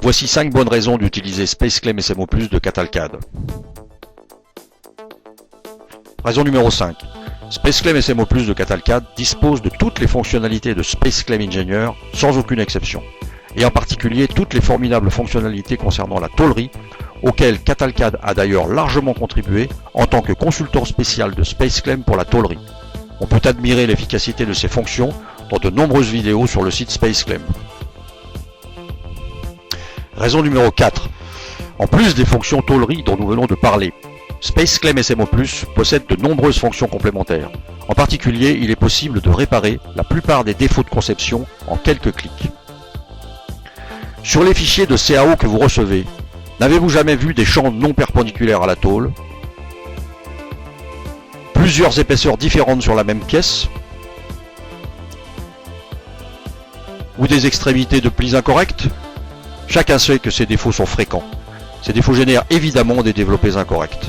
Voici 5 bonnes raisons d'utiliser SpaceClaim SMO+ de Catalcad. Raison numéro 5. SpaceClaim SMO+ de Catalcad dispose de toutes les fonctionnalités de SpaceClaim Engineer sans aucune exception, et en particulier toutes les formidables fonctionnalités concernant la tôlerie, auxquelles Catalcad a d'ailleurs largement contribué en tant que consultant spécial de SpaceClaim pour la tôlerie. On peut admirer l'efficacité de ces fonctions dans de nombreuses vidéos sur le site SpaceClaim. Raison numéro 4. En plus des fonctions tôlerie dont nous venons de parler, SpaceClaim SMO+ possède de nombreuses fonctions complémentaires. En particulier, il est possible de réparer la plupart des défauts de conception en quelques clics. Sur les fichiers de CAO que vous recevez, n'avez-vous jamais vu des champs non perpendiculaires à la tôle? Plusieurs épaisseurs différentes sur la même pièce? Ou des extrémités de plis incorrectes? Chacun sait que ces défauts sont fréquents. Ces défauts génèrent évidemment des développés incorrects.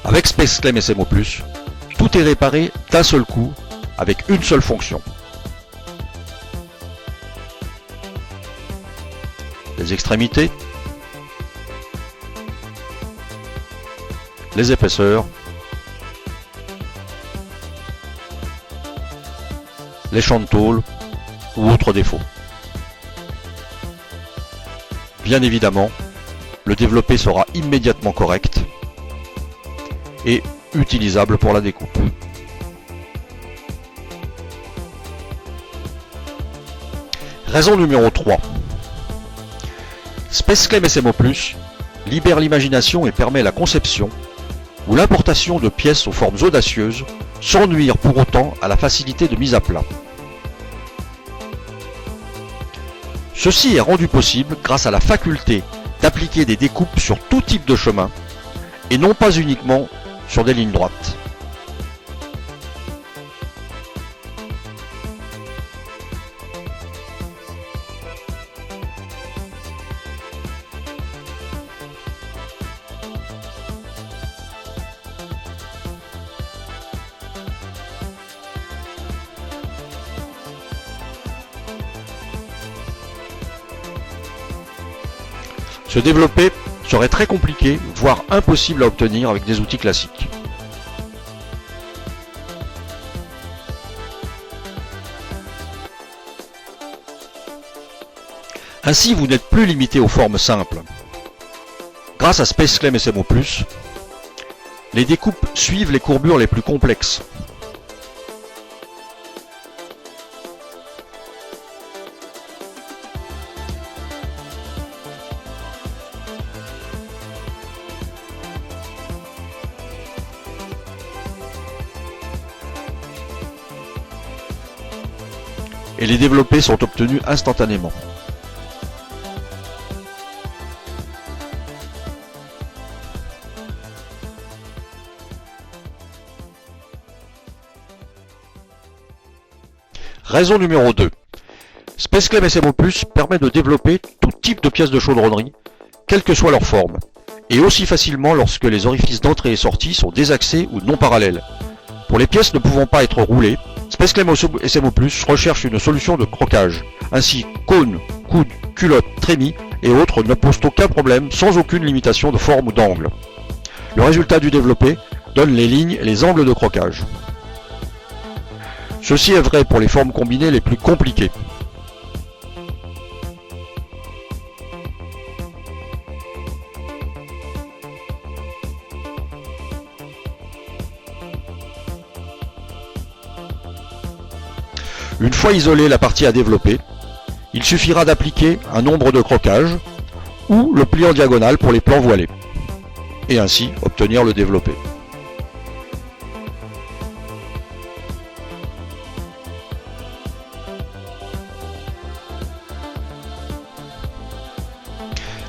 Avec SpaceClaim SMO+, tout est réparé d'un seul coup avec une seule fonction. Les extrémités, les épaisseurs, les champs de tôle ou autres défauts. Bien évidemment, le développé sera immédiatement correct et utilisable pour la découpe. Raison numéro 3. SpaceClaim SMO+ libère l'imagination et permet la conception ou l'importation de pièces aux formes audacieuses sans nuire pour autant à la facilité de mise à plat. Ceci est rendu possible grâce à la faculté d'appliquer des découpes sur tout type de chemin et non pas uniquement sur des lignes droites. Se développer serait très compliqué, voire impossible à obtenir avec des outils classiques. Ainsi, vous n'êtes plus limité aux formes simples. Grâce à SpaceClaim SMO+, les découpes suivent les courbures les plus complexes. Et les développés sont obtenus instantanément. Raison numéro 2. SpaceClaim SMO+ permet de développer tout type de pièces de chaudronnerie, quelle que soit leur forme, et aussi facilement lorsque les orifices d'entrée et sortie sont désaxés ou non parallèles. Pour les pièces ne pouvant pas être roulées, SpaceClaim SMO+ recherche une solution de croquage. Ainsi, cône, coude, culotte, trémie et autres ne posent aucun problème sans aucune limitation de forme ou d'angle. Le résultat du développé donne les lignes et les angles de croquage. Ceci est vrai pour les formes combinées les plus compliquées. Une fois isolée la partie à développer, il suffira d'appliquer un nombre de croquages ou le pli en diagonale pour les plans voilés, et ainsi obtenir le développé.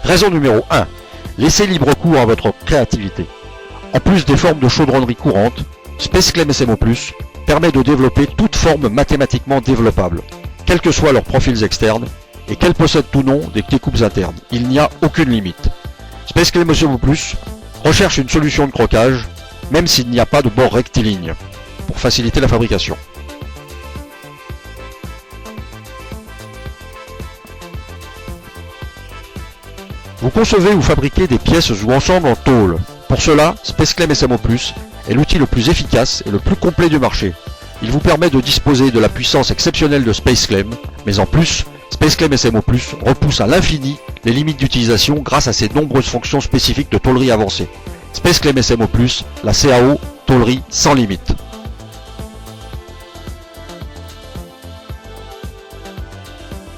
Raison numéro 1. Laissez libre cours à votre créativité. En plus des formes de chaudronnerie courantes, SpaceClaim SMO+ permet de développer toute forme mathématiquement développable, quels que soient leurs profils externes, et qu'elles possèdent ou non des découpes internes. Il n'y a aucune limite. SpaceClaim SMO+ recherche une solution de croquage, même s'il n'y a pas de bord rectiligne, pour faciliter la fabrication. Vous concevez ou fabriquez des pièces ou ensembles en tôle. Pour cela, SpaceClem SMO+, est l'outil le plus efficace et le plus complet du marché. Il vous permet de disposer de la puissance exceptionnelle de SpaceClem, mais en plus, SpaceClem SMO+, repousse à l'infini les limites d'utilisation grâce à ses nombreuses fonctions spécifiques de tôlerie avancée. SpaceClem SMO+, la CAO, tôlerie sans limite.